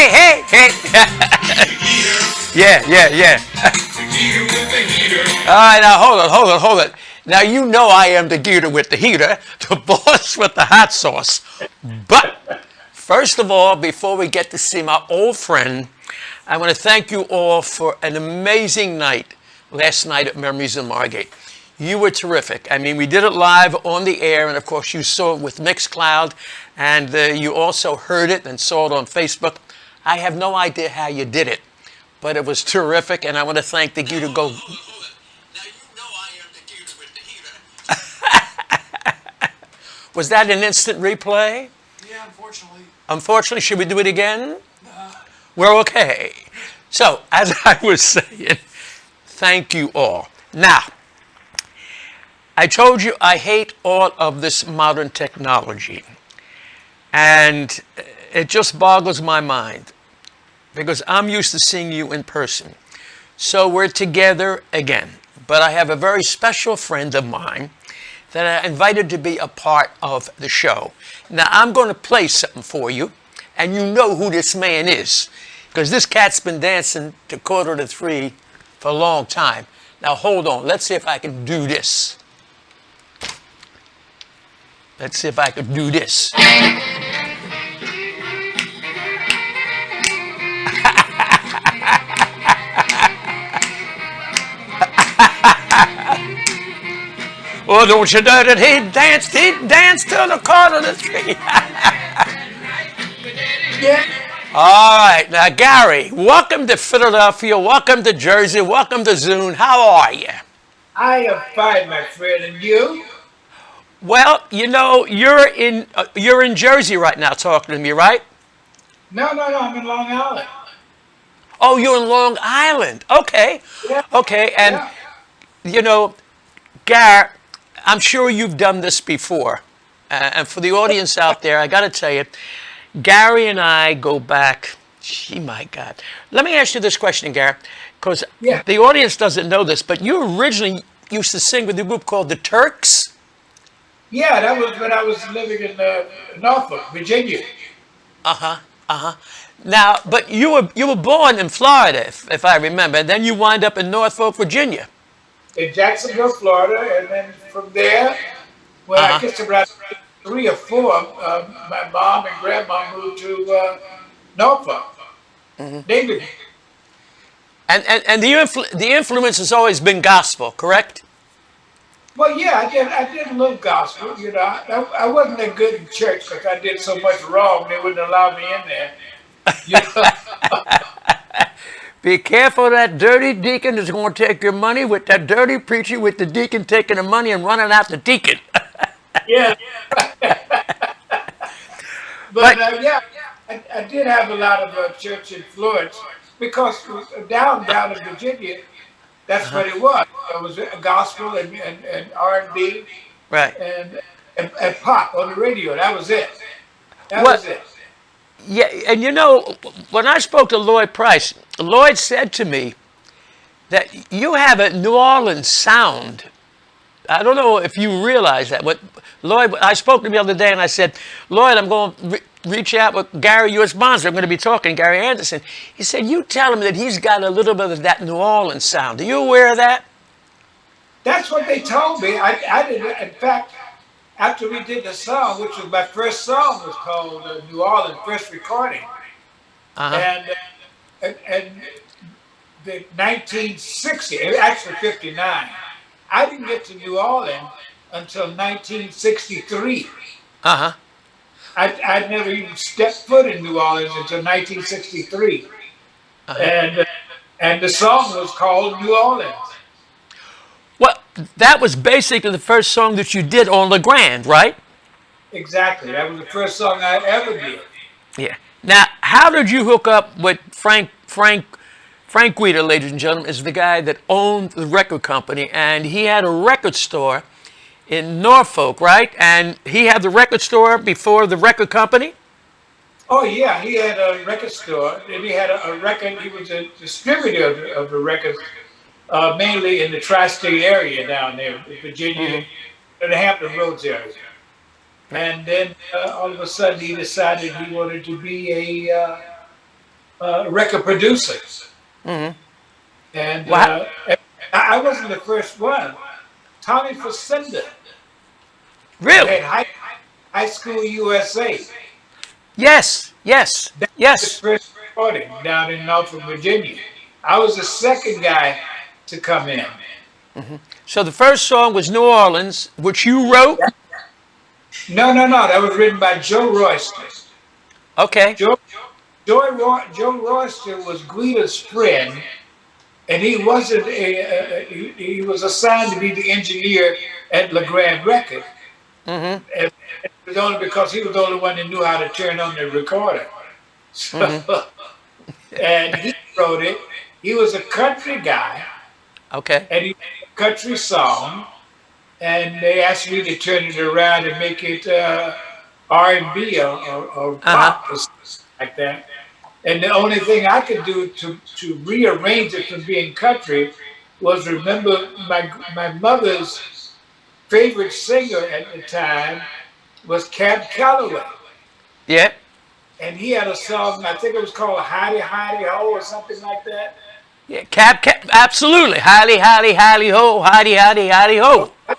hey, hey. Yeah, yeah, yeah. All right, now hold it. Now you know I am the Geator with the heater, the boss with the hot sauce. But first of all, before we get to see my old friend, I want to thank you all for an amazing night last night at Memories in Margate. You were terrific. I mean, we did it live on the air, and of course you saw it with Mixcloud, and you also heard it and saw it on Facebook. I have no idea how you did it, but it was terrific, and I want to thank the Geator Go. Now you know I am the Geator with the heater. Was that an instant replay? Yeah, unfortunately. Unfortunately, should we do it again? We're okay. So, as I was saying, thank you all. Now, I told you I hate all of this modern technology. And it just boggles my mind because I'm used to seeing you in person. So we're together again. But I have a very special friend of mine that I invited to be a part of the show. Now, I'm going to play something for you, and you know who this man is because this cat's been dancing to 2:45 for a long time. Now, hold on. Let's see if I can do this. Let's see if I can do this. Well, don't you know that he danced till the 2:45. Yeah. All right, now Gary, welcome to Philadelphia, welcome to Jersey, welcome to Zoom. How are you? I am fine, my friend, and you? Well, you know, you're in Jersey right now talking to me, right? No, I'm in Long Island. Oh, you're in Long Island. Okay. Yeah, Okay, and yeah. you know, Gary, I'm sure you've done this before. And for the audience out there, I got to tell you, Gary and I go back, gee, my God. Let me ask you this question, Gary, because Yeah. the audience doesn't know this, but you originally used to sing with a group called the Turks. Yeah, that was when I was living in Norfolk, Virginia. Uh-huh, uh-huh. Now, but you were born in Florida, if I remember, and then you wind up in Norfolk, Virginia. In Jacksonville, Florida, and then from there, when I Uh-huh. guess around 3 or 4, my mom and grandma moved to Norfolk. They did. And the influence has always been gospel, correct? Well, yeah, I did a little gospel. You know, I wasn't that good in church because I did so much wrong. They wouldn't allow me in there. You know, Be careful, that dirty deacon is going to take your money with that dirty preacher with the deacon taking the money and running out the deacon. yeah. But But, yeah, I did have a lot of church influence because down in Virginia, that's what it was. It was a gospel and R&B right. and, and pop on the radio. That was it. That was What? it. Yeah, and you know, when I spoke to Lloyd Price, Lloyd said to me that you have a New Orleans sound. I don't know if you realize that. But Lloyd, I spoke to him the other day and I said, Lloyd, I'm going to reach out with Gary U.S. Bonds. I'm going to be talking to Gary Anderson. He said, you tell him that he's got a little bit of that New Orleans sound. Are you aware of that? That's what they told me. I didn't. In fact, after we did the song, which was my first song, was called New Orleans, first recording, Uh-huh. and and the 1960, actually 59. I didn't get to New Orleans until 1963. Uh-huh. I never even stepped foot in New Orleans until 1963, Uh-huh. and the song was called New Orleans. Well, that was basically the first song that you did on LeGrand, right? Exactly, that was the first song I ever did. Yeah. Now, how did you hook up with Frank Guida, ladies and gentlemen, is the guy that owned the record company, and he had a record store in Norfolk, right? And he had the record store before the record company? Oh yeah, he had a record store, and he had a record. He was a distributor of the records, mainly in the tri-state area down there, Virginia, Hmm. and the Hampton Roads area. And then all of a sudden, he decided he wanted to be record producer. And What? I wasn't the first one. Tommy Facenda, who Really? had high school USA, Yes, yes, that was his yes. first recording down in Norfolk, Virginia. I was the second guy to come in. So the first song was New Orleans, which you wrote. No, no, no. That was written by Joe Royster. Okay. Joe, Joe Royster was Guida's friend, and he wasn't he was assigned to be the engineer at LeGrand Records. And it was only because he was the only one that knew how to turn on the recorder. So, and he wrote it. He was a country guy, Okay. and he wrote a country song. And they asked me to turn it around and make it R&B or Uh huh. pop or something like that. And the only thing I could do to rearrange it from being country was remember my mother's favorite singer at the time was Cab Calloway. Yeah. And he had a song, I think it was called Heidi Heidi Ho or something like that. Yeah. Absolutely. Highly, highly, highly ho. Highly, highly, highly So, ho.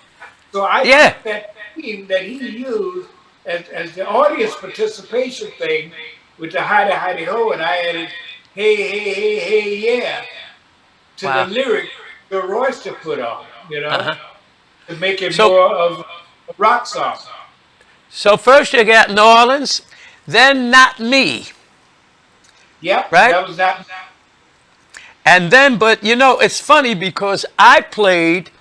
so I Yeah. took that theme that he used as the audience participation thing with the Heidi Heidi Ho, and I added hey, hey, hey, hey, yeah to the Wow. lyric the Royster put on, Uh huh. to make it So, more of a rock song. so first you got New Orleans, then Not Me, Yep, right? that was that. And then, but you know, it's funny because I played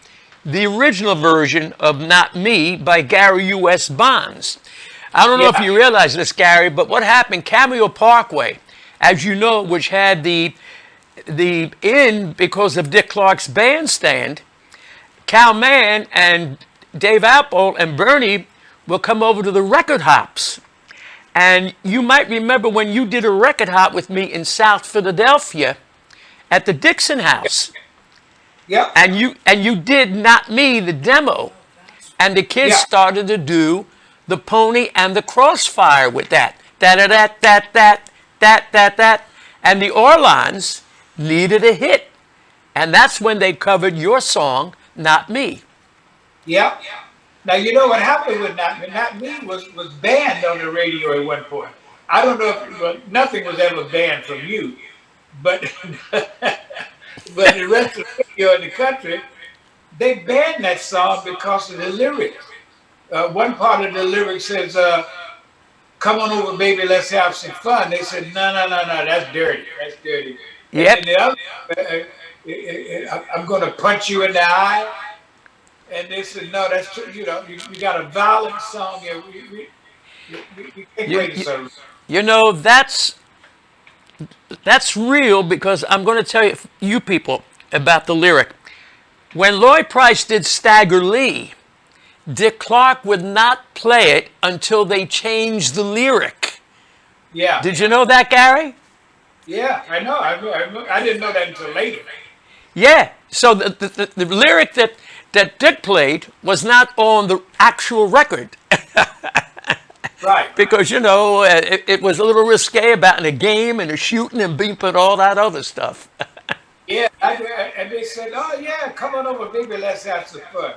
the original version of Not Me by Gary U.S. Bonds. I don't know if Yeah, you realize this, Gary, but what happened, Cameo Parkway, as you know, which had the inn because of Dick Clark's bandstand, Cal Mann and Dave Apple and Bernie will come over to the record hops. And you might remember when you did a record hop with me in South Philadelphia at the Dixon House. yep, And you did Not Me, the demo. And the kids yeah, started to do the Pony and the Crossfire with that. That. And the Orlons needed a hit. And that's when they covered your song, Not Me. yep. Now you know what happened with Not Me. Not Me was banned on the radio at one point. I don't know if well, nothing was ever banned from you, but but the rest of the radio in the country they banned that song because of the lyrics. One part of the lyrics says, "Come on over, baby, let's have some fun." They said, "No, no, no, no, that's dirty. That's dirty." And then Yep. the other, "I'm going to punch you in the eye." And they said, "No, that's too, you got a violent song here. We can't You, play the you, song." you know, that's real because I'm going to tell you people about the lyric. When Lloyd Price did Stagger Lee, Dick Clark would not play it until they changed the lyric. Yeah, Did you know that, Gary? yeah, I know. I didn't know that until later. Yeah. So the lyric that Dick played was not on the actual record Right. because, it was a little risque about in a game and a shooting and beeping all that other stuff. Yeah, and they said, "Oh yeah, come on over, baby, let's have some fun."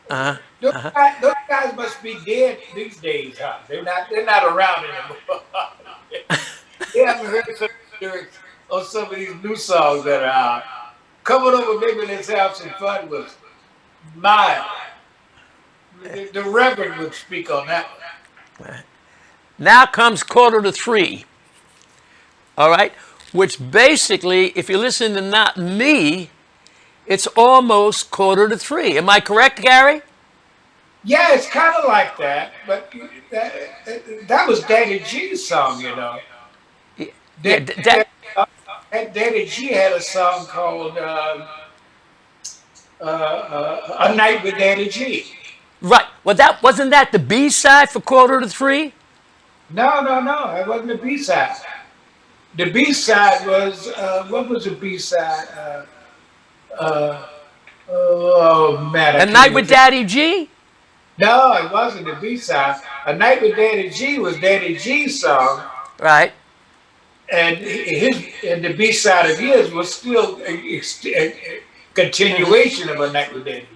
Uh-huh. Those guys must be dead these days, huh? They're not around anymore. They haven't heard some lyrics on some of these new songs that are out. Come on over, baby, let's have some fun with Miles. The Reverend would speak on that one. Now comes quarter to three. All right? Which basically, if you listen to Not Me, it's almost quarter to three. Am I correct, Gary? Yeah, it's kind of like that, but that was Daddy G's song. Yeah, Daddy, Daddy G had a song called "A Night with Daddy G." right. Well, that wasn't that the B side for quarter to three? No, no, no, it wasn't the B side. The B side was what was the B side? Uh, oh man, I A can't night even with think. Daddy G? No, it wasn't the B side. "A Night with Daddy G" was Daddy G's song, Right. and the B side of his was still a Mm-hmm. continuation of A Night with Daddy.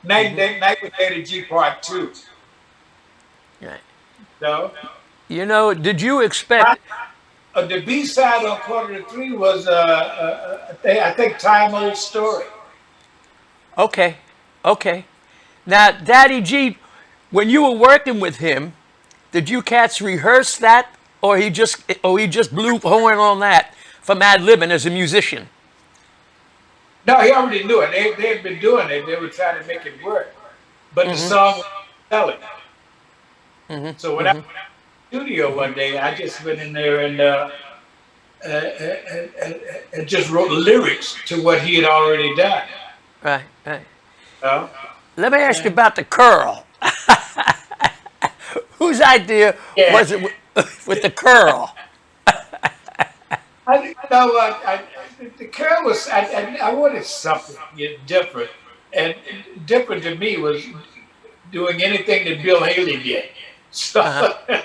Mm-hmm. Night with Daddy G Part Two. Right. So Did you expect? the B side on Quarter to Three was I think Time Old Story. Okay, okay. Now, Daddy G, when you were working with him, did you cats rehearse that, or he just blew horn on that from ad libbing as a musician? No, he already knew it. They had been doing it. They were trying to make it work, but the Mm-hmm. song was selling. So Mm-hmm. when I Mm-hmm. went to the studio one day, I just went in there and just wrote lyrics to what he had already done. Right. Right. know? Let me ask you And about the curl. Whose idea yeah, was it with the curl? I you know what the curl was. I wanted something different, and different to me was doing anything that Bill Haley did. So, Uh-huh.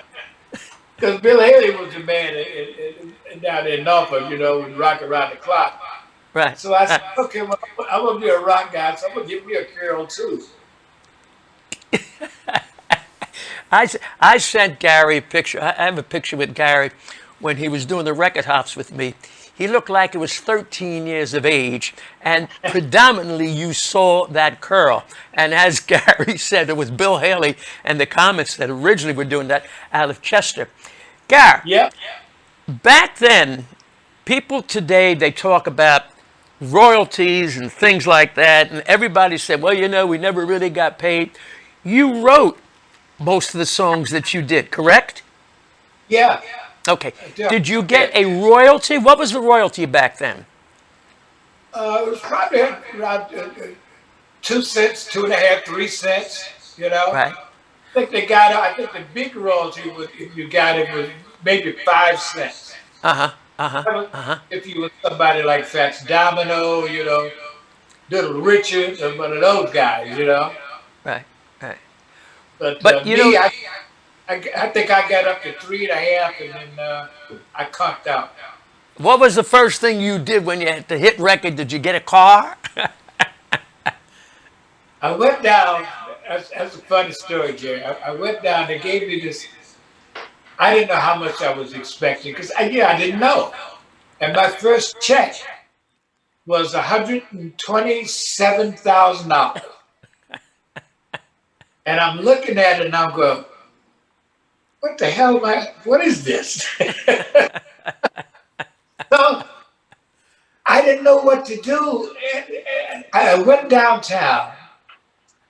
because Bill Haley was the man down in Norfolk, would rock around the clock. Right. So I said, okay, well, I'm gonna be a rock guy, so I'm gonna give me a curl too. I sent Gary a picture. I have a picture with Gary when he was doing the record hops with me. He looked like he was 13 years of age, and predominantly you saw that curl. And as Gary said, it was Bill Haley and the Comets that originally were doing that out of Chester. Gary, Yep. back then, people today, they talk about royalties and things like that, and everybody said, well, we never really got paid. You wrote most of the songs that you did, correct? Yeah. Okay. Yeah. Did you get a royalty? What was the royalty back then? It was probably around 2 cents, 2.5, 3 cents. Right. I think the big royalty was if you got it was maybe 5 cents. Uh huh. Uh huh. That was Uh huh. if you were somebody like Fats Domino, Little Richard, or one of those guys. Right. Right. But But me, I think I got up to 3.5, and then I conked out. what was the first thing you did when you had to hit record? Did you get a car? I went down. That's a funny story, Jerry. I went down. They gave me this. I didn't know how much I was expecting because I didn't know. And my first check was $127,000. And I'm looking at it and I'm going, what the hell am I? What is this? So I didn't know what to do. And I went downtown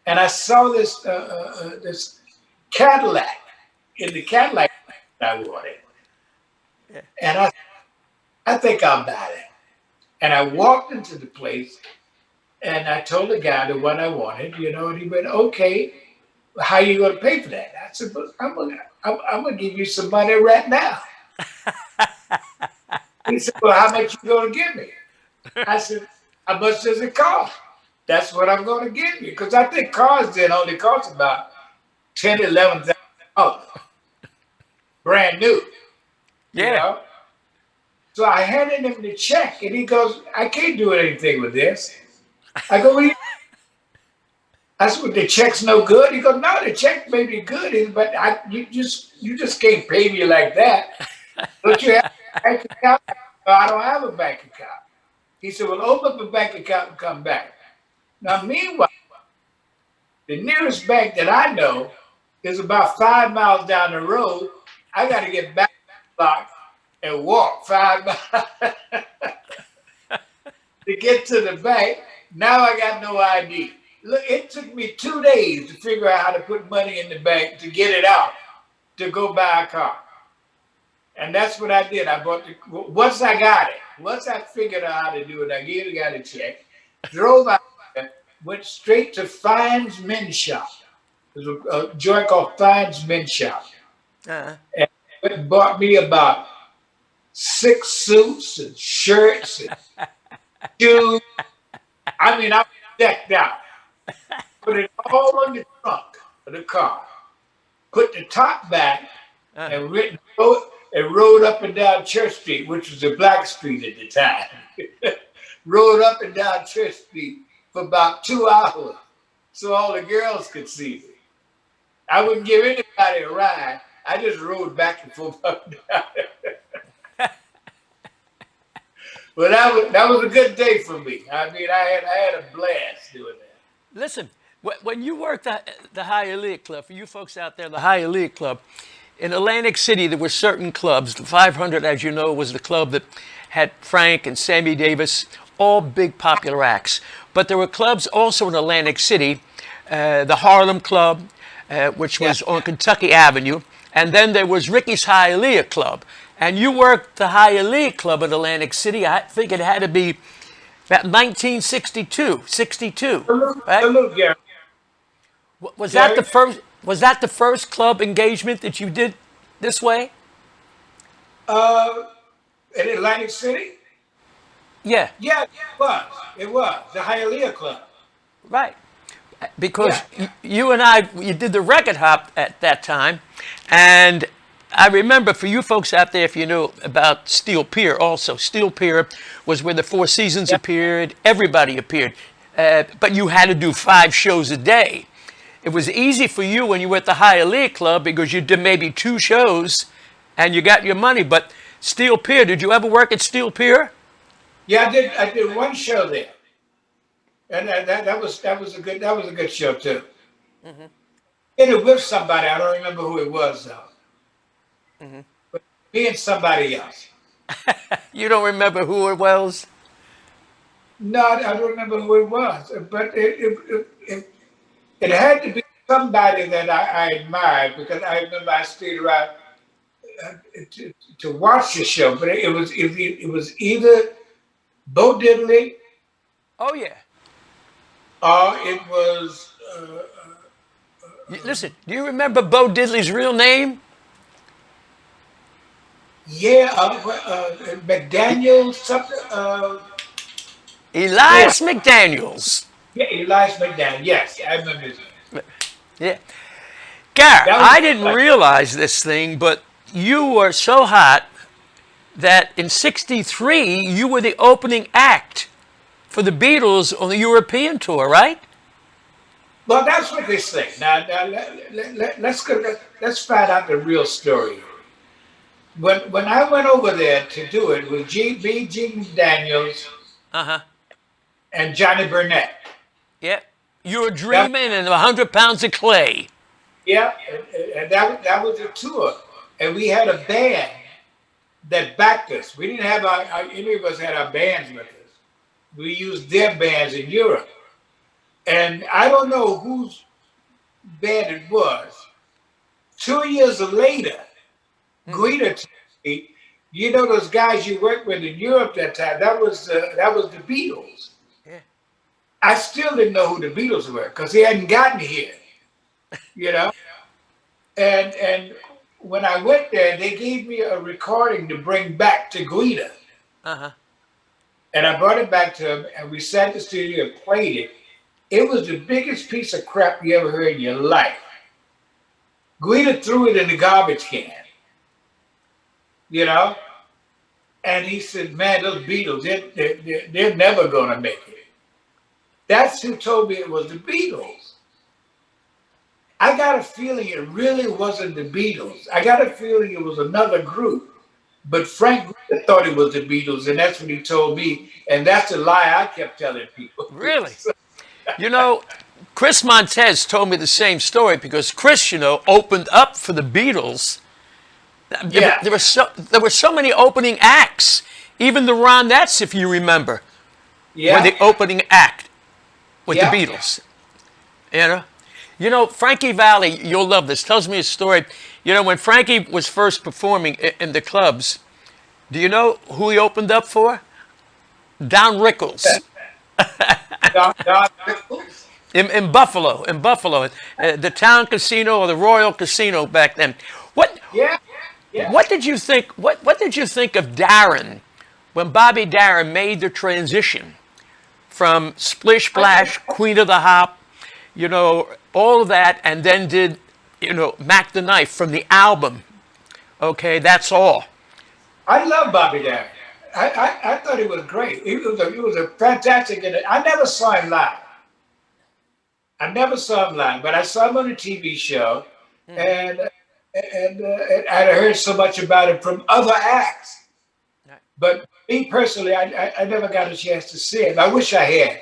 and I saw this Cadillac in the Cadillac I wanted. And I think I'll buy it. And I walked into the place and I told the guy the one I wanted, and he went, okay, how you going to pay for that? I said, but I'm going to give you some money right now. He said, well, how much you going to give me? I said, how much does it cost? That's what I'm going to give you. Because I think cars then only cost about $11,000, brand new, you Yeah. know? So I handed him the check and he goes, I can't do anything with this. I go, I said, well, the check's no good. He goes, no, the check may be good, but you just can't pay me like that. Don't you have a bank account? No, I don't have a bank account. He said, well, open up a bank account and come back. Now, meanwhile, the nearest bank that I know is about 5 miles down the road. I got to get back to the block and walk 5 miles to get to the bank. Now I got no ID. Look, it took me 2 days to figure out how to put money in the bank to get it out to go buy a car. And that's what I did. Once I got it, once I figured out how to do it, I gave the guy the check, drove out there, went straight to Fine's Men's Shop. There's a joint called Fine's Men's Shop. Uh-huh. And bought me about 6 suits and shirts and shoes. I mean, I was decked out. Put it all in the trunk of the car. Put the top back Uh-huh. and written. and rode up and down Church Street, which was a black street at the time. Rode up and down Church Street for about 2 hours so all the girls could see me. I wouldn't give anybody a ride. I just rode back and forth up and down. But that was a good day for me. I mean, I had a blast doing that. Listen, when you worked at the Hialeah Club, for you folks out there, the Hialeah Club, in Atlantic City, there were certain clubs. The 500, as you know, was the club that had Frank and Sammy Davis, all big popular acts. But there were clubs also in Atlantic City, the Harlem Club, which was on Kentucky Avenue, and then there was Ricky's Hialeah Club. And you worked the Hialeah Club in Atlantic City. I think it had to be about 62, right? Salute, Gary. Was that the first? Was that the first club engagement that you did this way? In Atlantic City? Yeah. Yeah, it was. It was the Hialeah Club. Right. Because you and I, you did the record hop at that time, and I remember, for you folks out there, if you know about Steel Pier also, Steel Pier was where the Four Seasons appeared, everybody appeared, but you had to do 5 shows a day. It was easy for you when you were at the Hialeah Club because you did maybe 2 shows and you got your money, but Steel Pier, did you ever work at Steel Pier? Yeah, I did 1 show there. And that was a good show too. Mm-hmm. Did it with somebody, I don't remember who it was though. Mm-hmm. But me and somebody else. You don't remember who it was? No, I don't remember who it was. But it had to be somebody that I admired, because I remember I stayed around to watch the show. But it was either Bo Diddley. Oh yeah. Or it was. Listen, do you remember Bo Diddley's real name? Yeah, McDaniels, something. Elias McDaniels. Yeah, Elias McDaniels. Yes, I remember his name. Yeah. Gar, I didn't realize this thing, but you were so hot that in '63 you were the opening act for the Beatles on the European tour, right? Well, that's what they say. Now let's find out the real story. When I went over there to do it with Gene Daniels and Johnny Burnett. Yeah. You were dreaming and 100 pounds of clay. Yeah, and that was a tour. And we had a band that backed us. We didn't have any of us had our bands with us. We used their bands in Europe. And I don't know whose band it was. 2 years later, Guida told me, you know those guys you worked with in Europe that time, that was the Beatles. Yeah. I still didn't know who the Beatles were because they hadn't gotten here, you know? And when I went there, they gave me a recording to bring back to Guida. And I brought it back to him, and we sat in the studio and played it. It was the biggest piece of crap you ever heard in your life. Guida threw it in the garbage can, you know? And he said, man, those Beatles, they're never going to make it. That's who told me it was the Beatles. I got a feeling it really wasn't the Beatles. I got a feeling it was another group. But Frank Guida thought it was the Beatles, and that's what he told me. And that's a lie I kept telling people. Really? You know, Chris Montez told me the same story because Chris, you know, opened up for the Beatles. Yeah. There were so many opening acts. Even the Ronettes, if you remember, were the opening act with the Beatles. You know, Frankie Valli, you'll love this, tells me a story. You know, when Frankie was first performing in the clubs, do you know who he opened up for? Don Rickles. Don Rickles? In Buffalo, the Town Casino or the Royal Casino back then. What did you think? What did you think of Darren when Bobby Darin made the transition from Splish Splash, Queen of the Hop, you know, all of that, and then did, you know, Mac the Knife from the album Okay, that's all. I love Bobby Darin. I thought he was great. He was a fantastic. I never saw him live. I never saw him live, but I saw him on a TV show, Hmm. and and I heard so much about him from other acts. But me personally, I never got a chance to see him. I wish I had,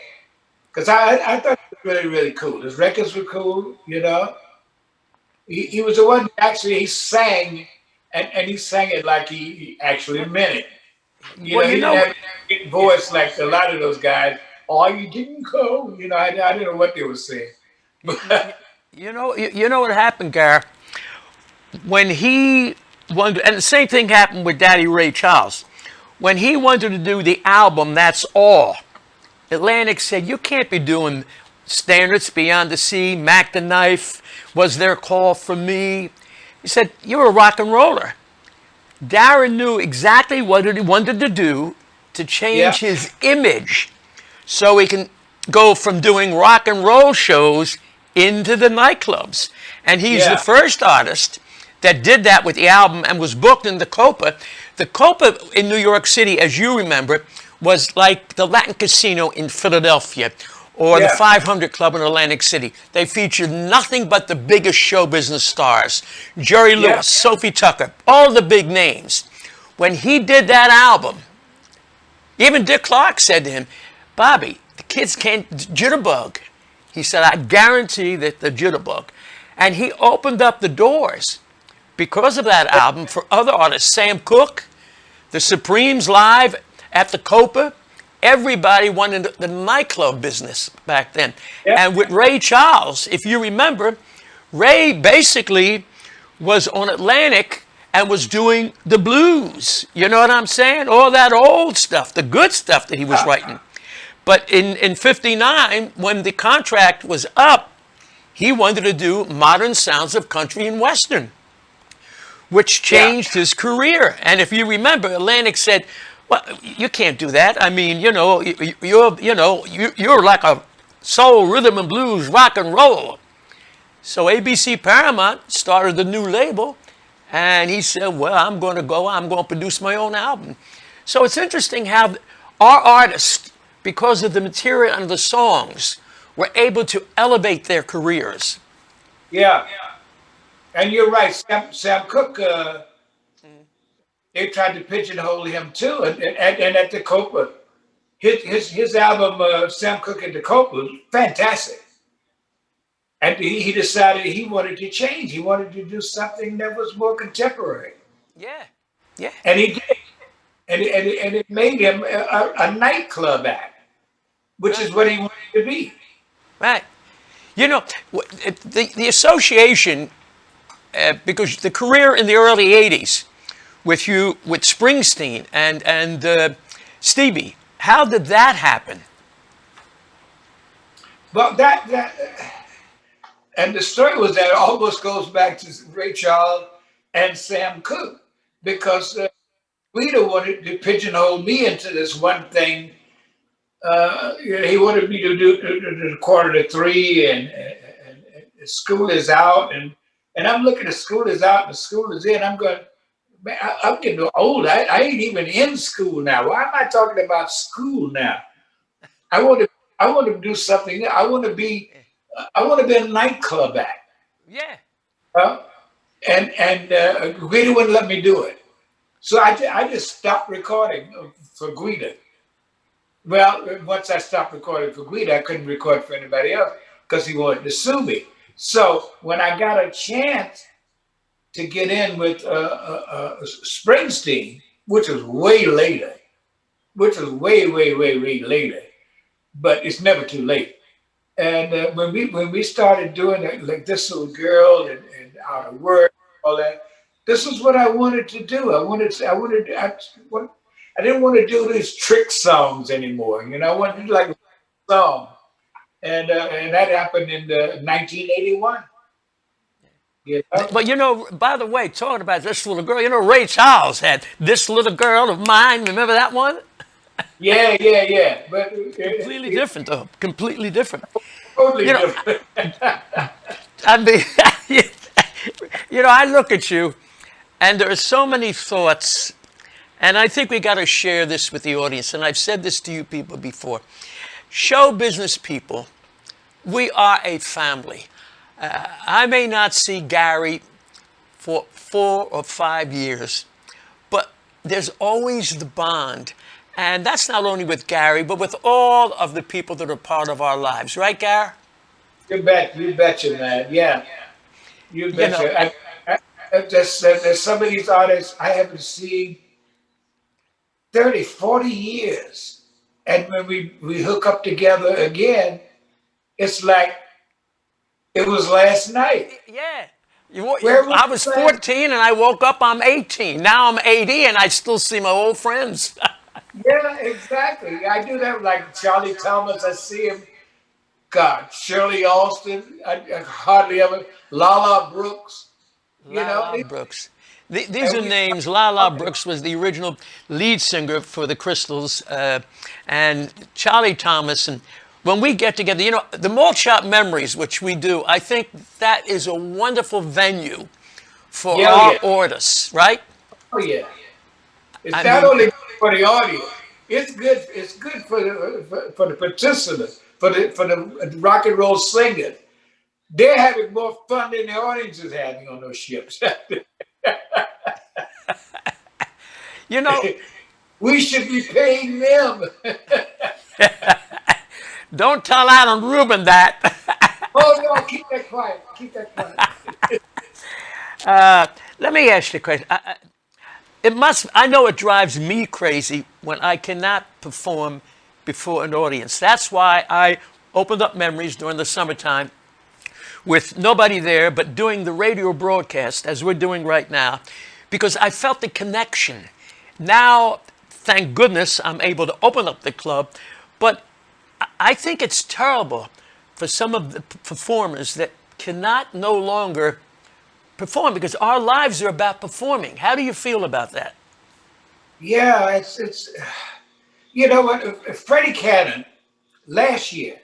because I thought it was really, really cool. His records were cool, you know. He was the one that actually he sang, and he sang it like he actually meant it. You Well, know, you he didn't know, have a big voice like a lot of those guys. Oh, you didn't go. You know, I didn't know what they were saying. you, you, you know what happened, Gar? When he wanted, and the same thing happened with Daddy Ray Charles. When he wanted to do the album, That's All, Atlantic said, you can't be doing Standards Beyond the Sea, Mac the Knife, Was There a Call for Me? He said, you're a rock and roller. Darren knew exactly what he wanted to do to Yeah, change his image so he can go from doing rock and roll shows into the nightclubs. And he's the yeah, first artist that did that with the album and was booked in the Copa. The Copa in New York City, as you remember, was like the Latin Casino in Philadelphia or the yeah, 500 Club in Atlantic City. They featured nothing but the biggest show business stars. Jerry yeah, Lewis, Sophie Tucker, all the big names. When he did that album, even Dick Clark said to him, Bobby, the kids can't jitterbug. He said, I guarantee that the jitterbug. And he opened up the doors because of that album for other artists. Sam Cooke, the Supremes live at the Copa. Everybody wanted the nightclub business back then. yeah. And with Ray Charles, if you remember, Ray basically was on Atlantic and was doing the blues. You know what I'm saying? All that old stuff, the good stuff that he was writing. But in 59, when the contract was up, he wanted to do modern sounds of country and western, which Yeah. changed his career. And if you remember, Atlantic said, well, you can't do that. I mean, you're like a soul, rhythm and blues, rock and roll. So ABC Paramount started the new label, and he said, well, I'm going to produce my own album. So it's interesting how our artists, because of the material and the songs, were able to elevate their careers. Yeah. And you're right. Sam Cooke, they tried to pigeonhole him too. And at the Copa, his album, Sam Cooke and the Copa, was fantastic. And he decided he wanted to change. He wanted to do something that was more contemporary. Yeah, yeah, And he did. And it made him a nightclub act, which right, is what he wanted to be. right. You know, the association, because the career in the early 80s with you, with Springsteen and Stevie, how did that happen? But and the story was that it almost goes back to Ray Charles and Sam Cooke because Guida wanted to pigeonhole me into this one thing. He wanted me to do the quarter to three, and school is out, and I'm looking at school is out and school is in. I'm going, man, I'm getting old. I ain't even in school now. Why am I talking about school now? I want to I want to do something. I want to be a nightclub act. Yeah, Uh, and Guida wouldn't let me do it. So I just stopped recording for Guida. Well, once I stopped recording for Guida, I couldn't record for anybody else because he wanted to sue me. So when I got a chance to get in with Springsteen, which was way later, which was way later, but it's never too late. And when we started doing it, like this little girl and out of work, all that, this is what I wanted to do. I didn't want to do these trick songs anymore. You know, I wanted to do like a song, and that happened in 1981. You know? but by the way, talking about this little girl, Ray Charles had This Little Girl of Mine. Remember that one? Yeah. But Completely different, though. Completely different. totally You know, different. I mean, I look at you, And there are so many thoughts, and I think we got to share this with the audience. And I've said this to you people before. Show business people, we are a family. I may not see Gary for 4 or 5 years, but there's always the bond. And that's not only with Gary, but with all of the people that are part of our lives. Right, Gary? You betcha, man. Yeah, you You know, betcha. There's some of these artists I haven't seen 30, 40 years. And when we hook up together again, it's like it was last night. yeah. Where was I was it last? 14 and I woke up, I'm 18. Now I'm 80 and I still see my old friends. Yeah, exactly. I do that like Charlie Thomas. I see him. God, Shirley Austin. I hardly ever. Lala Brooks. You know, Lala Brooks. These and are we names. Lala Brooks was the original lead singer for the Crystals, and Charlie Thomas. And when we get together, the Malt Shop Memories, which we do, I think that is a wonderful venue for yeah, our yeah, artists, right? oh yeah. It's I not mean, only good for the audience. It's good. It's good for the participants, for the rock and roll singers. They're having more fun than the audience is having on those ships. you know, We should be paying them. don't tell Alan Rubin that. Oh no, keep that quiet. Keep that quiet. Let me ask you a question. I know it drives me crazy when I cannot perform before an audience. That's why I opened up Memories during the summertime with nobody there, but doing the radio broadcast as we're doing right now, because I felt the connection. Now, thank goodness, I'm able to open up the club, but I think it's terrible for some of the performers that cannot no longer perform because our lives are about performing. How do you feel about that? Yeah, it's you know what? Freddie Cannon last year,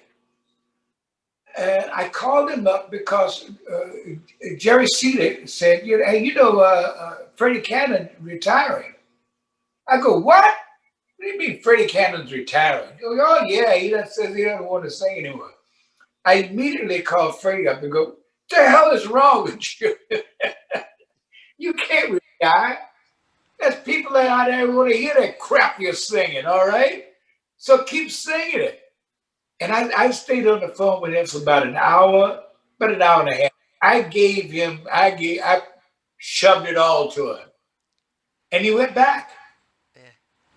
and I called him up because Jerry Seelig said, hey, Freddie Cannon retiring. I go, what? What do you mean Freddie Cannon's retiring? He goes, oh yeah, says he doesn't want to sing anymore. I immediately called Freddie up and go, what the hell is wrong with you? You can't retire. There's people out there who want to hear that crap you're singing, all right? So keep singing it. And I stayed on the phone with him for about an hour and a half. I shoved it all to him. And he went back.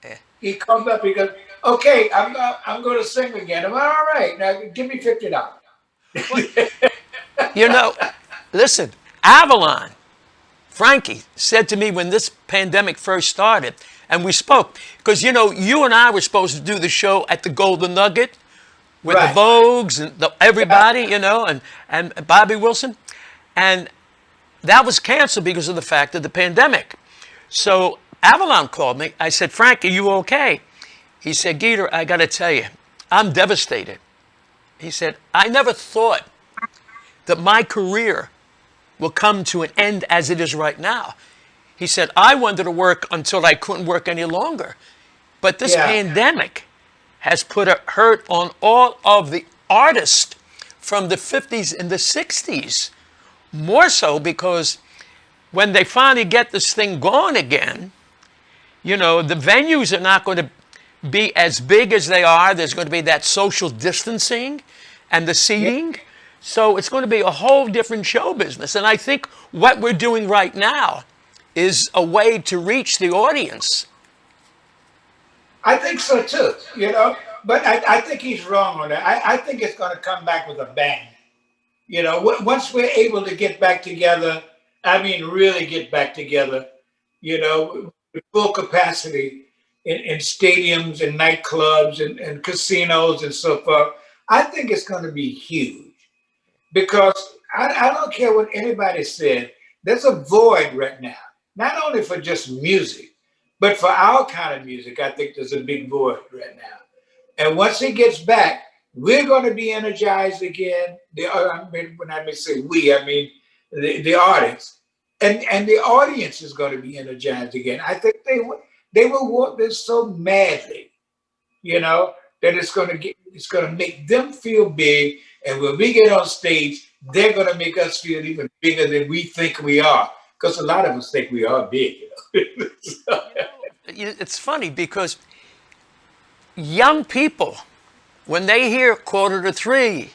Yeah. He comes up, he goes, okay, I'm going to sing again. I'm all right. Now give me $50. Well, you know, listen, Avalon, Frankie said to me when this pandemic first started, and we spoke, because you and I were supposed to do the show at the Golden Nugget with the Right. Vogues and everybody, and Bobby Wilson, and that was canceled because of the fact of the pandemic. So Avalon called me. I said, Frank, are you okay? He said, Geator, I got to tell you, I'm devastated. He said, I never thought that my career will come to an end as it is right now. He said, I wanted to work until I couldn't work any longer. But this Yeah. pandemic has put a hurt on all of the artists from the 50s and the 60s. More so because when they finally get this thing going again, the venues are not going to be as big as they are. There's going to be that social distancing and the Yeah. seating. So it's going to be a whole different show business. And I think what we're doing right now is a way to reach the audience. I think so too, But I think he's wrong on that. I think it's going to come back with a bang. Once we're able to get back together, I mean, really get back together, with full capacity in stadiums and nightclubs and casinos and so forth, I think it's going to be huge because I don't care what anybody said. There's a void right now, not only for just music, but for our kind of music. I think there's a big void right now. And once he gets back, we're going to be energized again. When I say we, I mean the audience. and the audience is going to be energized again. I think they will want this so madly, you know, that it's going to make them feel big. And when we get on stage, they're going to make us feel even bigger than we think we are. Because a lot of us think we are big, you know. So, It's funny because young people, when they hear quarter to three,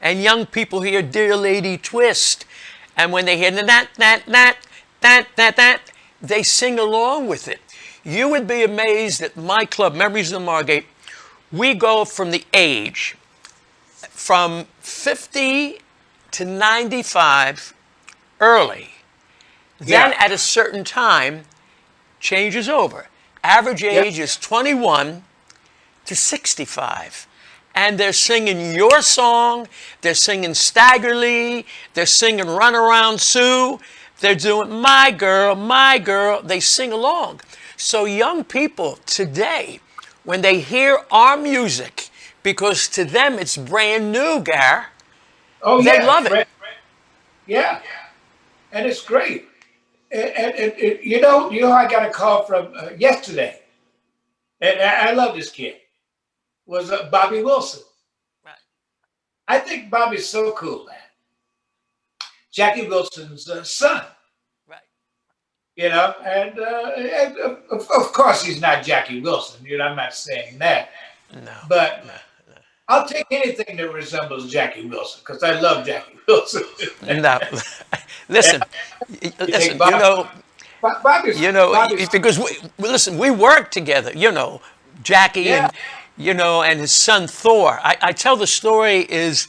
and young people hear Dear Lady Twist, and when they hear that, they sing along with it. You would be amazed at my club, Memories of the Margate. We go from the age from 50 to 95 early. Then yeah, at a certain time, changes over. Average yeah. age is 21 to 65. And they're singing your song, they're singing Staggerly, they're singing Run Around Sue, they're doing My Girl, they sing along. So young people today, when they hear our music, because to them it's brand new, Gar, Oh, they yeah. love it. Yeah. And it's great. And you know, I got a call from yesterday, and I love this kid. Was Bobby Wilson. Right, I think Bobby's so cool, man. Jackie Wilson's son, right. you know, and of course he's not Jackie Wilson. You know, I'm not saying that, No, but no, I'll take anything that resembles Jackie Wilson because I love Jackie Wilson. no. And Listen, you think listen, Bobby's, because listen, we work together, Jackie yeah, and his son Thor. I tell the story is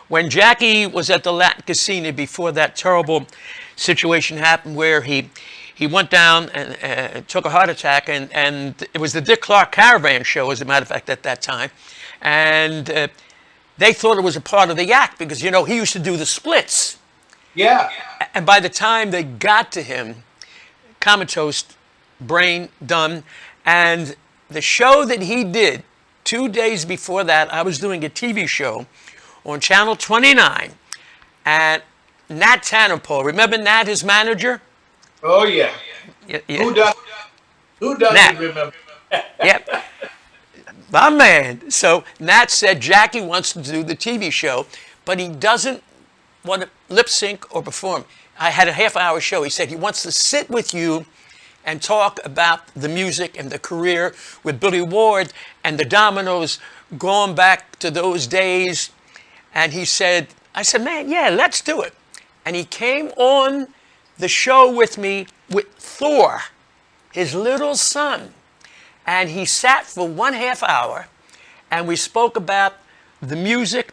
when Jackie was at the Latin Casino before that terrible situation happened where he went down and took a heart attack, and it was the Dick Clark Caravan show, as a matter of fact, at that time. And they thought it was a part of the act because, he used to do the splits. yeah, And by the time they got to him, comatose, brain done, and the show that he did 2 days before that, I was doing a TV show on Channel 29, and Nat Tannenpole, remember Nat, his manager? oh yeah. Yeah, Who yeah. does? Who doesn't Nat, remember? yep, my man. So Nat said Jackie wants to do the TV show, but he doesn't want to lip sync or perform. I had a half-hour show. He said he wants to sit with you and talk about the music and the career with Billy Ward and the Dominoes going back to those days. And I said, man, yeah, let's do it. And he came on the show with me with Thor, his little son. And he sat for 1/2 hour and we spoke about the music.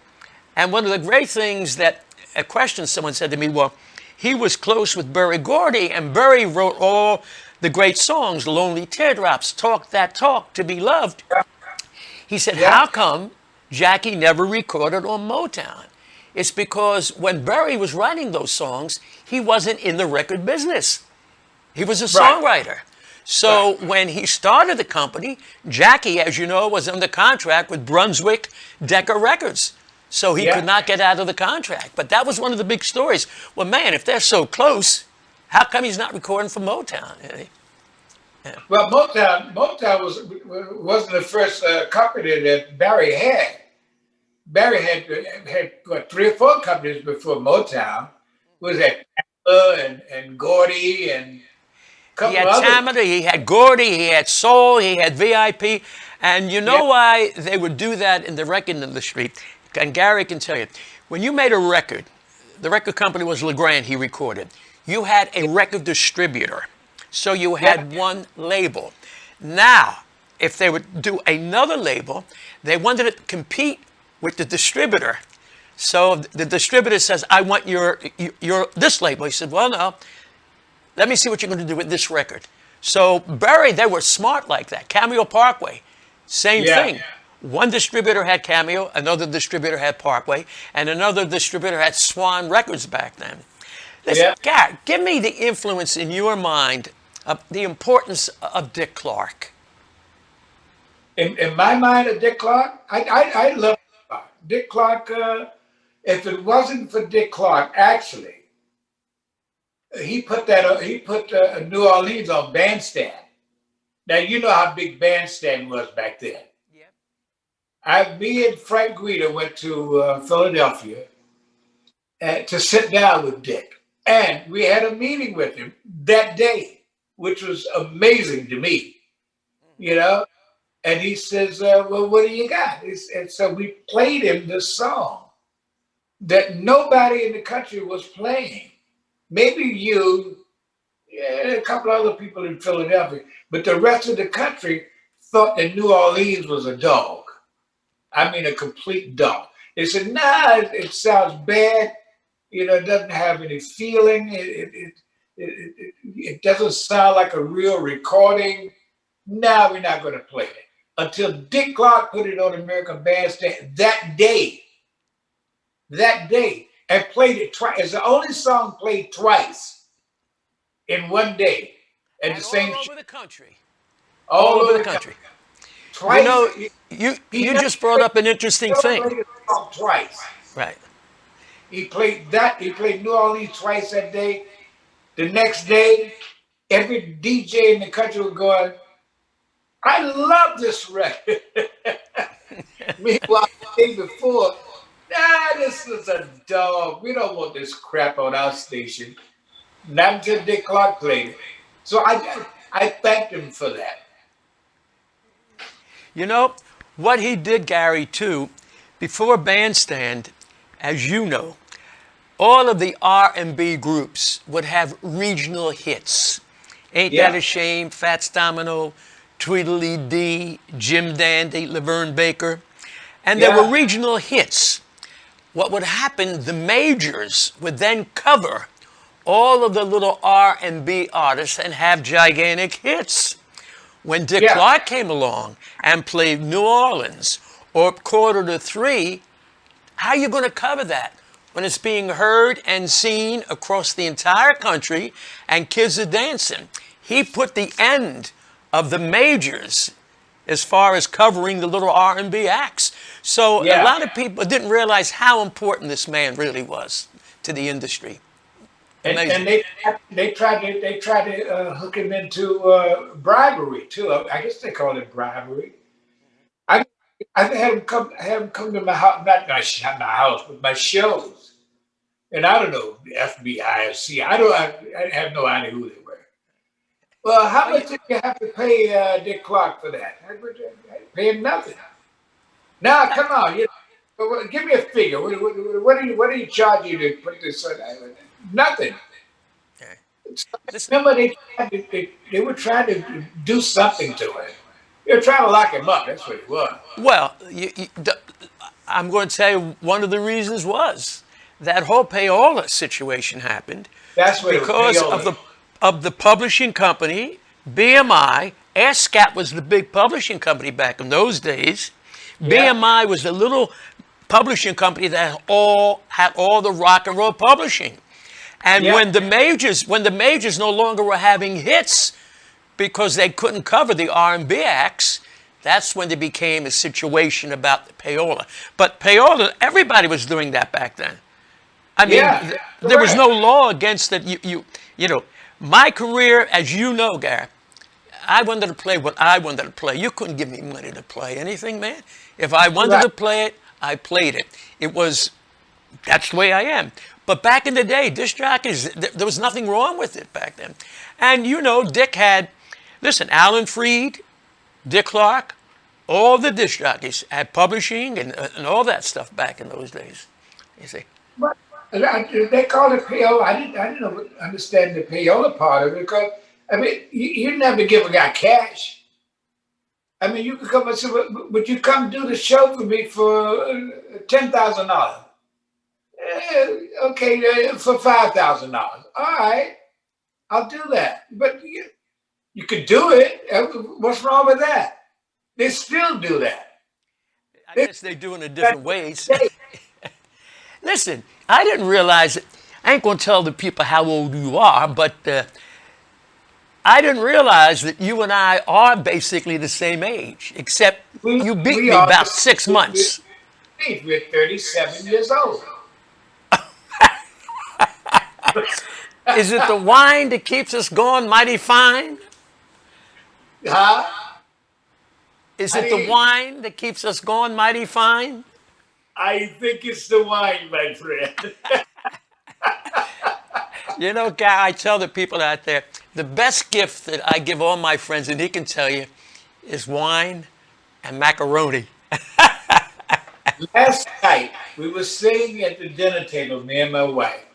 And one of the great things that a question someone said to me, well, he was close with Berry Gordy, and Berry wrote all the great songs, Lonely Teardrops, Talk That Talk, To Be Loved. He said, Yeah, how come Jackie never recorded on Motown? It's because when Berry was writing those songs, he wasn't in the record business. He was a right, songwriter. right. So when he started the company, Jackie, as you know, was under contract with Brunswick Decca Records. So he could Yeah. not get out of the contract. But that was one of the big stories. Well, man, if they're so close, how come he's not recording for Motown? Yeah. Well, Motown wasn't the first company that Barry had. Barry had what, 3 or 4 companies before Motown. Was that Tamla and Gordy and a He couple had of others? Tamada, he had Gordy, he had Soul, he had VIP. And you Yeah, know why they would do that in the record industry? And Gary can tell you. When you made a record, the record company was LeGrand, he recorded. You had a record distributor. So you yeah, had one label. Now, if they would do another label, they wanted to compete with the distributor. So the distributor says, I want your this label. He said, well, no, let me see what you're going to do with this record. So Berry, they were smart like that. Cameo Parkway, same yeah. thing. One distributor had Cameo, another distributor had Parkway, and another distributor had Swan Records back then. Listen, Yeah. Gary, give me the influence in your mind of the importance of Dick Clark. In my mind, of Dick Clark, I love Dick Clark. Dick Clark. If it wasn't for Dick Clark, actually, he put New Orleans on Bandstand. Now you know how big Bandstand was back then. Yep. Me and Frank Guida went to Philadelphia to sit down with Dick, and we had a meeting with him that day, which was amazing to me. You know, and he says, "Well, what do you got?" And so we played him this song that nobody in the country was playing. Maybe you, yeah, a couple other people in Philadelphia, but the rest of the country thought that New Orleans was a dog. I mean, a complete dog. They said, "Nah, it sounds bad. You know, it doesn't have any feeling. It doesn't sound like a real recording. Nah, we're not going to play it." Until Dick Clark put it on American Bandstand that day, and played it twice. It's the only song played twice in one day at the And all same over the country. All all over over the the country. country. You Twice. know, He you never just brought played, up an interesting never thing. played the song twice. Right. He played that. He played New Orleans twice that day. The next day, every DJ in the country was going, "I love this record." Meanwhile, the day before, "Nah, this is a dog. We don't want this crap on our station." Not until Dick Clark played it. So I thanked him for that. You know, what he did, Gary, too, before Bandstand, as you know, all of the R&B groups would have regional hits. Ain't That Yeah, a Shame, Fats Domino, Tweedledee, Jim Dandy, Laverne Baker. And there were yeah, regional hits. What would happen, the majors would then cover all of the little R&B artists and have gigantic hits. When Dick yeah, Clark came along and played New Orleans or Quarter to Three, how are you going to cover that when it's being heard and seen across the entire country and kids are dancing? He put the end of the majors as far as covering the little R&B acts. So a yeah. lot of people didn't realize how important this man really was to the industry. And Amazing. they tried to hook him into bribery too. I guess they call it bribery. I I had him come to my house, not my house, but my shows. And I don't know, the FBI or CIA. I have no idea who they were. Well, how Well, you, much did you have to pay Dick Clark for that? I pay him nothing. Now, come on, give me a figure. What do you charge you to put this on? Nothing. okay. Listen, Remember, they were trying to do something to him. They were trying to lock him up. That's what it was. well, I'm going to tell you one of the reasons was that whole payola situation happened That's what it was. because Payola. of the publishing company, BMI. ASCAP was the big publishing company back in those days. Yeah, BMI was the little publishing company that had all the rock and roll publishing. And yeah, when the majors no longer were having hits because they couldn't cover the R&B acts, that's when there became a situation about the payola. But payola, everybody was doing that back then. I mean, yeah. there was Correct. no law against that. You know, my career, as you know, Gary, I wanted to play what I wanted to play. You couldn't give me money to play anything, man. If I wanted Right. to play it, I played it. That's the way I am. But back in the day, disc jockeys, there was nothing wrong with it back then. And you know, listen, Alan Freed, Dick Clark, all the disc jockeys had publishing and all that stuff back in those days. You see. But they called it payola. I didn't understand the payola part of it because I mean, you never give a guy cash. I mean, you could come and say, "Would you come do the show for me for $10,000?" Okay, for $5,000. All right, I'll do that. But you could do it. What's wrong with that? They still do that. I They, guess they do it in that different ways. day. Listen, I didn't realize it. I ain't going to tell the people how old you are, but I didn't realize that you and I are basically the same age, except we you beat we me are the about same 6 months. age. We're 37 years old. Is it the wine that keeps us going mighty fine? Huh? Is How it do the you, wine that keeps us going mighty fine? I think it's the wine, my friend. You know, Guy, I tell the people out there, the best gift that I give all my friends, and he can tell you, is wine and macaroni. Last night, we were sitting at the dinner table, me and my wife,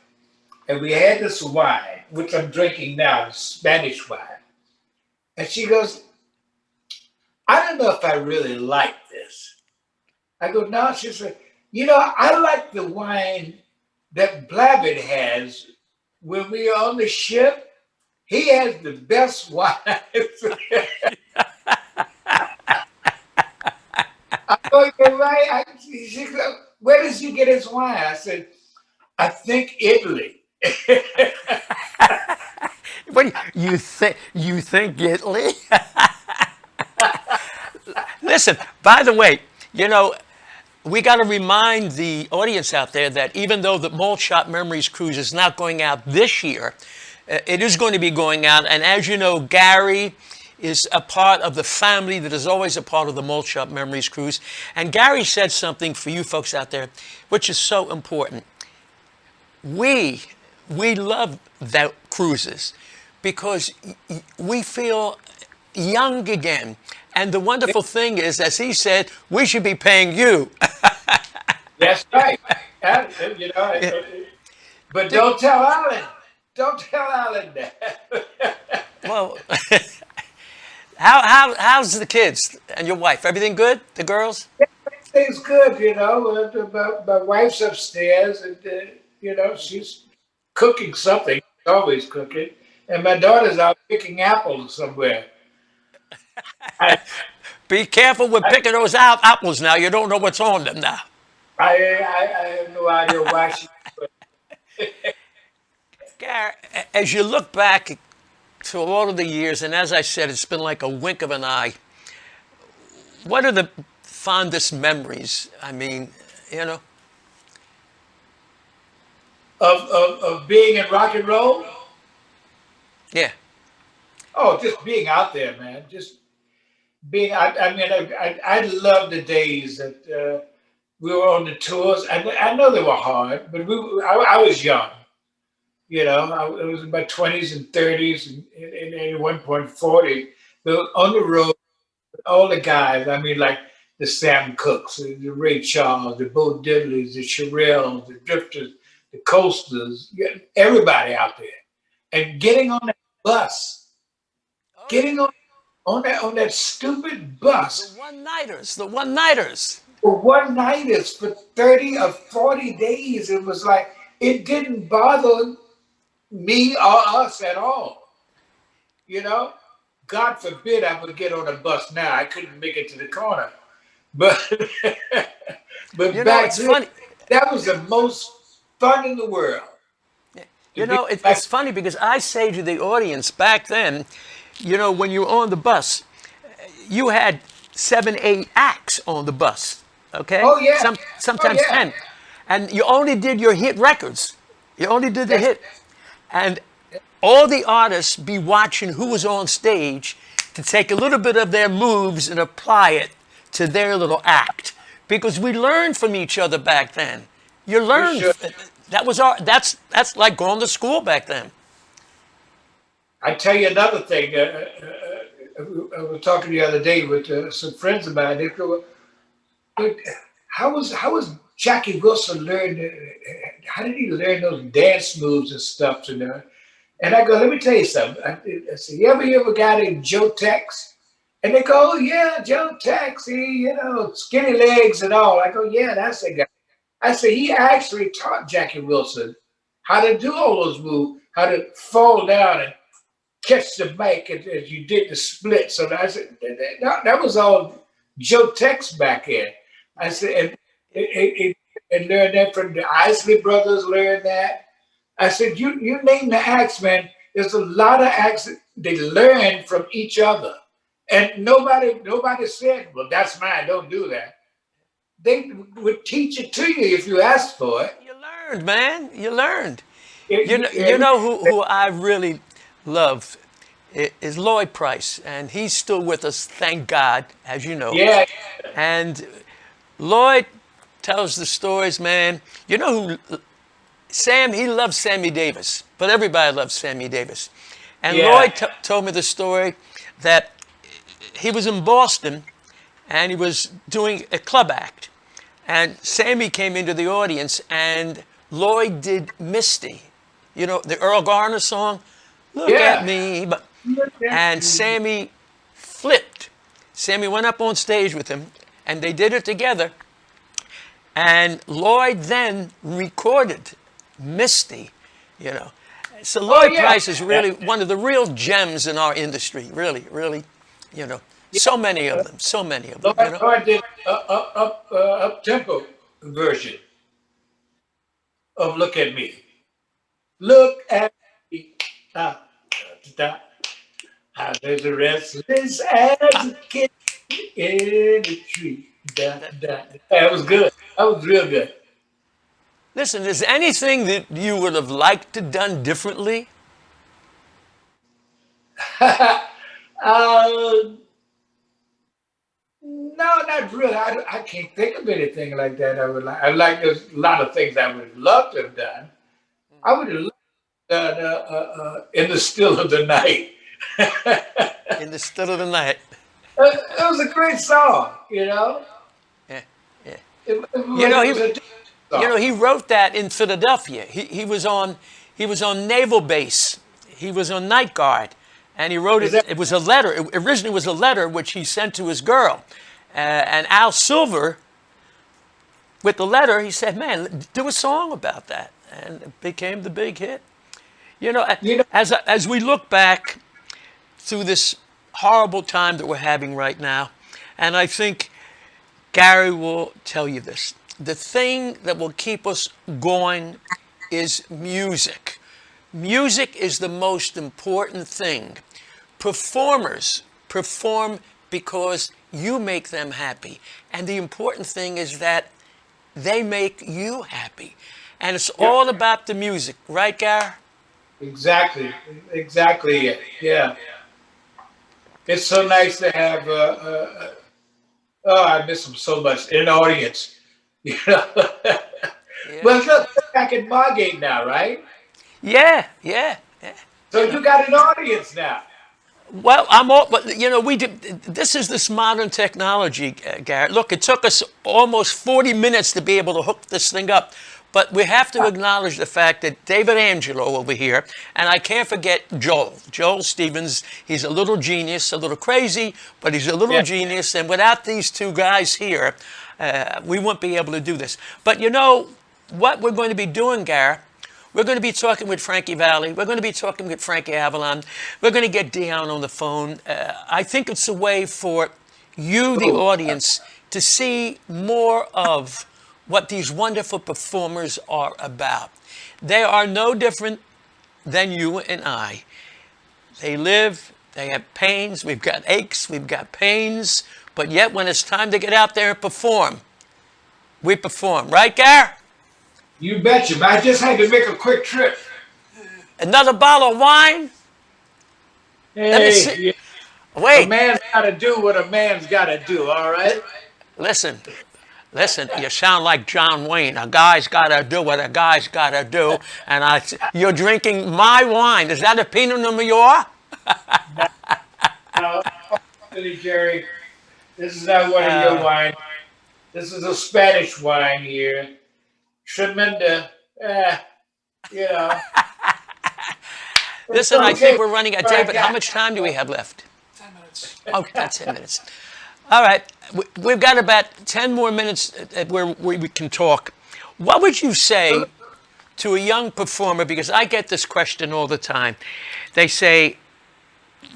and we had this wine, which I'm drinking now, Spanish wine. And she goes, I don't know if I really like this. I go, no. She said, I like the wine that Blavitt has when we are on the ship. He has the best wine. I go, you're right. She goes, where does he get his wine? I said, I think Italy. What you think Italy? Listen, by the way, you know, we got to remind the audience out there that even though the Malt Shop Memories Cruise is not going out this year, it is going to be going out. And as you know, Gary is a part of the family that is always a part of the Malt Shop Memories Cruise. And Gary said something for you folks out there, which is so important. We we love the cruises because we feel young again. And the wonderful thing is, as he said, we should be paying you. That's right. Uh, you know, but don't tell Alan. Don't tell Alan that. Well, how's the kids and your wife? Everything good? The girls? Things good, my wife's upstairs, and she's cooking something. She's always cooking, and my daughter's out picking apples somewhere. I Be careful with I, picking those out apples now. You don't know what's on them now. I have no idea why she. Gary, as you look back to all of the years, and as I said, it's been like a wink of an eye. What are the fondest memories? I mean, you know, Of being in rock and roll. yeah. Oh, just being out there, man. Just being. I mean, I love the days that we were on the tours. I know they were hard, but I was young. I was in my 20s and 30s, and at one point 40. But on the road, all the guys. I mean, like the Sam Cooks, the Ray Charles, the Bo Diddleys, the Shirelles, the Drifters, the Coasters. Everybody out there, and getting on that bus, Oh yeah. getting on that stupid The bus one nighters. The one nighters. for one night is for 30 or 40 days. It was like it didn't bother me or us at all. You know, God forbid I would get on a bus now. I couldn't make it to the corner. But but You know, back it's then, funny. that was the most fun in the world to You be know, back. it's funny because I say to the audience back then, you know, when you were on the bus, you had 7, 8 acts on the bus. Okay, Oh yeah, oh sometimes yeah. 10, and you only did your hit records. You only did the That's hit, and all the artists be watching who was on stage to take a little bit of their moves and apply it to their little act because we learned from each other back then. You for learned. sure. That was our. That's like going to school back then. I tell you another thing. I was talking the other day with some friends of mine. They go, "But how was Jackie Wilson learn? How did he learn those dance moves and stuff?" And I go, let me tell you something. I said, you ever hear of a guy named Joe Tex? And they go, oh, yeah, Joe Tex, skinny legs and all. I go, yeah, that's the guy. I said, he actually taught Jackie Wilson how to do all those moves, how to fall down and catch the mic as you did the split. So I said, that was all Joe Tex back in. I said, and learned that from the Isley brothers, learned that. I said, you name the acts, man. There's a lot of acts that they learn from each other. And nobody said, well, that's mine, don't do that. They would teach it to you if you asked for it. You learned, man. You learned. You know who I really love is Lloyd Price, and he's still with us, thank God, as you know. Yeah, And Lloyd tells the stories, man. You know who Sam? He loves Sammy Davis, but everybody loves Sammy Davis. And yeah. Lloyd told me the story that he was in Boston and he was doing a club act, and Sammy came into the audience, and Lloyd did Misty, you know, the Earl Garner song, Look at Yeah. Me. And Sammy flipped. Sammy went up on stage with him, and they did it together. And Lloyd then recorded Misty, you know. So Oh Lloyd yeah. Price is really one of the real gems in our industry, really, really, you know. So many of them, so many of them, you know. Lord did up tempo version of "Look at Me." Look at me. Ah, da, da. There's a restless as a kid in the tree. Da, da. That was good. That was real good. Listen, is there anything that you would have liked to done differently? uh, no, not really. I can't think of anything like that. I would like. I like. There's a lot of things I would love to have done. I would have loved in the still of the night. In the still of the night. It was a great song, you know. Yeah, yeah. You know, It was a different you song. know, he wrote that in Philadelphia. He was on naval base. He was on night guard, and he wrote Is it. that It was a letter. It originally was a letter which he sent to his girl, and Al Silver, with the letter, he said, "Man, do a song about that," and it became the big hit. You know, you know? as we look back through this horrible time that we're having right now, and I think Gary will tell you this. The thing that will keep us going is music. Music is the most important thing. Performers perform because you make them happy. And the important thing is that they make you happy. And it's Yeah, all about the music, right, Gary? exactly, exactly. Yeah, it's so nice to have. Oh, I miss him so much in the audience. You know. Yeah. Well, look, you're back in Margate now, right? Yeah, yeah, yeah. So You know. you got an audience now. Well, I'm all, but you know, we did. This is this modern technology, Garrett. Look, it took us almost 40 minutes to be able to hook this thing up, but we have to acknowledge the fact that David Angelo over here, and I can't forget Joel Stevens. He's a little genius, a little crazy, but he's a little Yeah. genius. And without these two guys here, we wouldn't be able to do this. But you know what we're going to be doing, Garrett? We're going to be talking with Frankie Valli. We're going to be talking with Frankie Avalon. We're going to get Dion on the phone. I think it's a way for you, the Oh, audience, to see more of what these wonderful performers are about. They are no different than you and I. They live, they have pains, we've got aches, we've got pains, but yet when it's time to get out there and perform, we perform. Right, Gar? you betcha. But I just had to make a quick trip. Another bottle of wine? Let me Hey, see. yeah, a Wait, man's got to do what a man's got to do. All right. listen, listen. You sound like John Wayne. A guy's got to do what a guy's got to do. And you're drinking my wine. Is that a Pinot Noir? Now, Billy Jerry, this is not one of your wines. This is a Spanish wine here. Tremenda. Eh, you know, it's Listen, I think okay. we're running out. What I David, how got. much time do we have left? 10 minutes. Oh, 10 minutes. All right. We've got about 10 more minutes where we can talk. What would you say to a young performer? Because I get this question all the time. They say,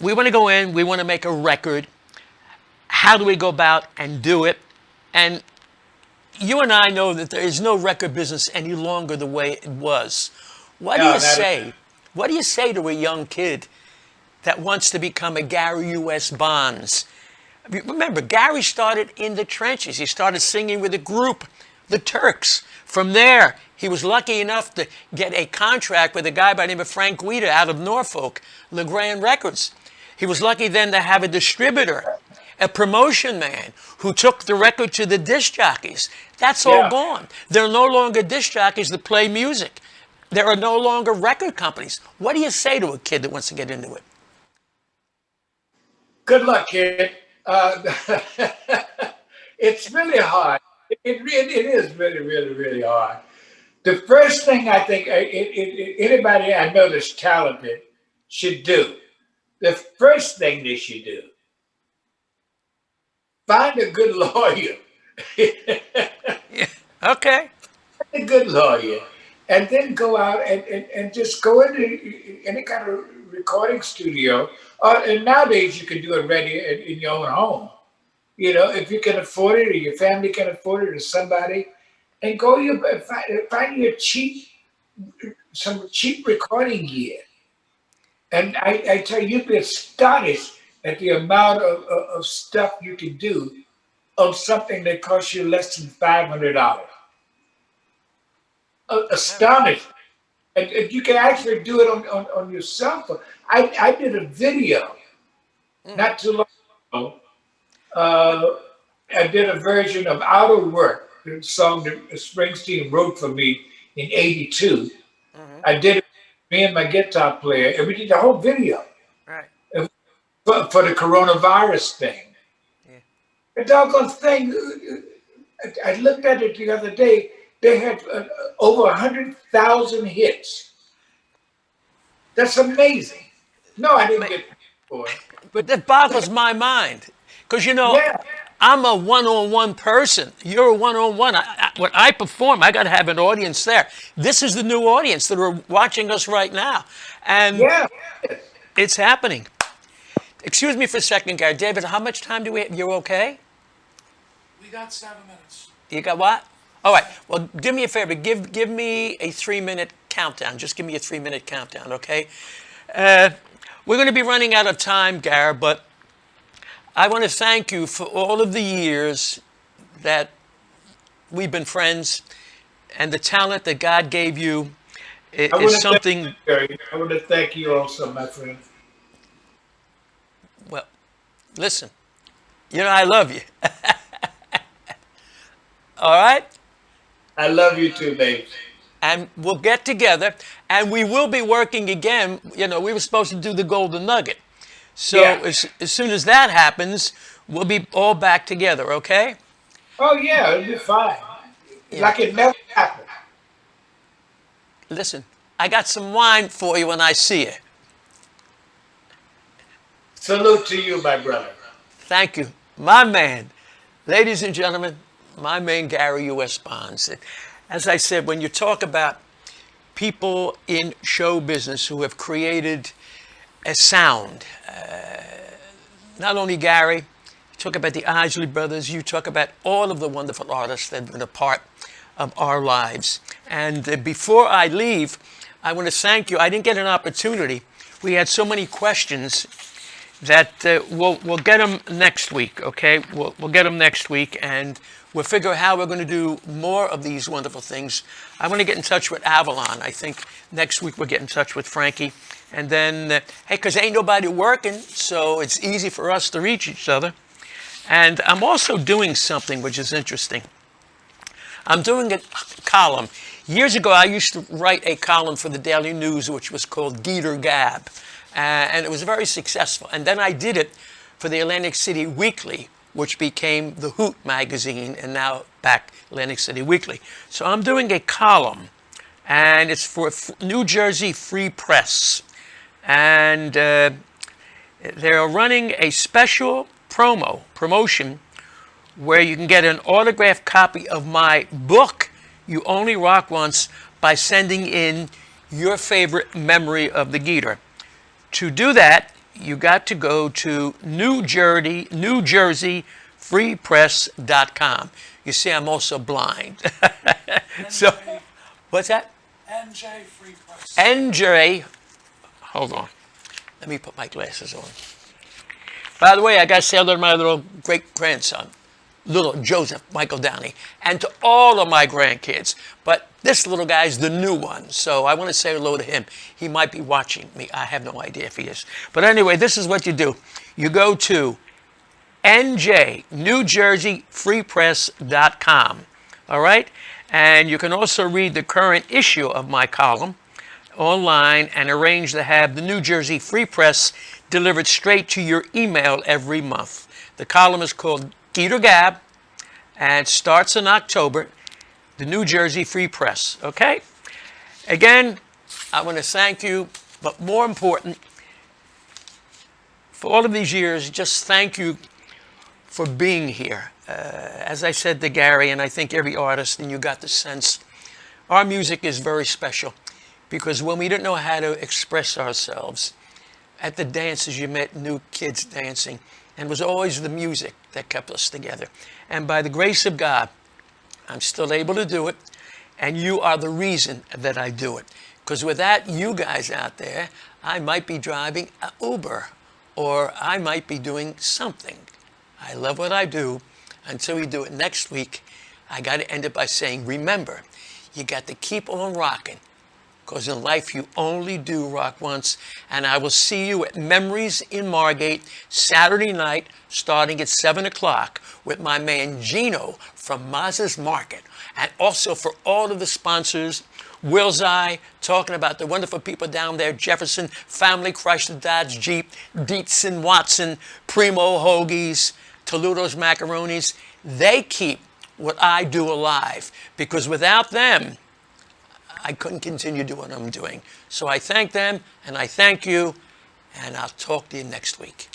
we want to go in, we want to make a record. How do we go about and do it? And you and I know that there is no record business any longer the way it was. What do No, you not say? What do you say to a young kid that wants to become a Gary U.S. Bonds? Remember, Gary started in the trenches. He started singing with a group the Turks. From there, he was lucky enough to get a contract with a guy by the name of Frank Guida out of Norfolk, LeGrand Records. He was lucky then to have a distributor, a promotion man who took the record to the disc jockeys. That's all Yeah. gone. There are no longer disc jockeys that play music. There are no longer record companies. What do you say to a kid that wants to get into it? Good luck, kid. It's really hard. It is really, really, really hard. The first thing I think anybody I know that's talented should do, the first thing they should do, find a good lawyer. Yeah. Okay. A good lawyer, and then go out and just go into any kind of recording studio. And nowadays you can do it ready in your own home. You know, if you can afford it, or your family can afford it, or somebody, and go find you some cheap recording gear. And I tell you, you'd be astonished at the amount of stuff you can do on something that costs you less than $500. Astonished. And you can actually do it on your cell phone. I did a video not too long ago. I did a version of Out of Work, the song that Springsteen wrote for me in '82. I did it with me and my guitar player, and we did the whole video Right. for the coronavirus thing. Yeah. The doggone thing, I looked at it the other day. They had over 100,000 hits. That's amazing. No, I didn't get paid for it. But that boggles my mind. Because, Yeah, I'm a one-on-one person. You're a one-on-one. When I perform, I got to have an audience there. This is the new audience that are watching us right now. And yeah. it's happening. Excuse me for a second, Gary. David, how much time do we have? You okay? We got 7 minutes. You got what? All right. Well, do me a favor. Give me a 3-minute countdown. Just give me a 3-minute countdown, okay? We're going to be running out of time, Gary, but I want to thank you for all of the years that we've been friends, and the talent that God gave you is something. I want to thank you also, my friend. Well, listen, I love you. All right? I love you too, babe. And we'll get together, and we will be working again. We were supposed to do the Golden Nugget. So Yeah. as soon as that happens, we'll be all back together, okay? Oh yeah, it'll be fine. Like it never happened. Listen, I got some wine for you when I see you. Salute to you, my brother. Thank you. My man. Ladies and gentlemen, my man Gary U.S. Bonds. As I said, when you talk about people in show business who have created a sound, not only Gary, you talk about the Isley Brothers, you talk about all of the wonderful artists that have been a part of our lives. And before I leave, I want to thank you. I didn't get an opportunity. We had so many questions that we'll get them next week, okay? We'll get them next week, and we'll figure out how we're going to do more of these wonderful things. I want to get in touch with Avalon. I think next week we'll get in touch with Frankie. And then, hey, because ain't nobody working, so it's easy for us to reach each other. And I'm also doing something which is interesting. I'm doing a column. Years ago, I used to write a column for the Daily News, which was called Geator Gab. And it was very successful. And then I did it for the Atlantic City Weekly, which became the Hoot magazine, and now back Atlantic City Weekly. So I'm doing a column, and it's for New Jersey Free Press. And they're running a special promotion where you can get an autographed copy of my book, You Only Rock Once, by sending in your favorite memory of the Geator. To do that, you got to go to New Jersey freepress.com. You see, I'm also blind. So, what's that? NJ Free Press. NJ, hold on. Let me put my glasses on. By the way, I got to say hello to my little great grandson. little Joseph Michael Downey, and to all of my grandkids. But this little guy's the new one, so I want to say hello to him. He might be watching me. I have no idea if he is. But anyway, this is what you do. You go to njnewjerseyfreepress.com. All right? And you can also read the current issue of my column online and arrange to have the New Jersey Free Press delivered straight to your email every month. The column is called Geator Gab and starts in October. The New Jersey Free Press. Okay? Again, I want to thank you, but more important, for all of these years, just thank you for being here. As I said to Gary, and I think every artist, and you got the sense, our music is very special because when we didn't know how to express ourselves, at the dances you met new kids dancing, and it was always the music that kept us together. And by the grace of God, I'm still able to do it, and you are the reason that I do it. Because without you guys out there, I might be driving an Uber, or I might be doing something. I love what I do. Until we do it next week, I got to end it by saying, remember, you got to keep on rocking. Because in life, you only do rock once. And I will see you at Memories in Margate Saturday night, starting at 7 o'clock, with my man Gino from Maz's Market. And also for all of the sponsors, Will's Eye, talking about the wonderful people down there, Jefferson, Family Chrysler Dodge Jeep, Dietz and Watson, Primo Hoagies, Toledo's Macaronis. They keep what I do alive, because without them, I couldn't continue doing what I'm doing. So I thank them, and I thank you, and I'll talk to you next week.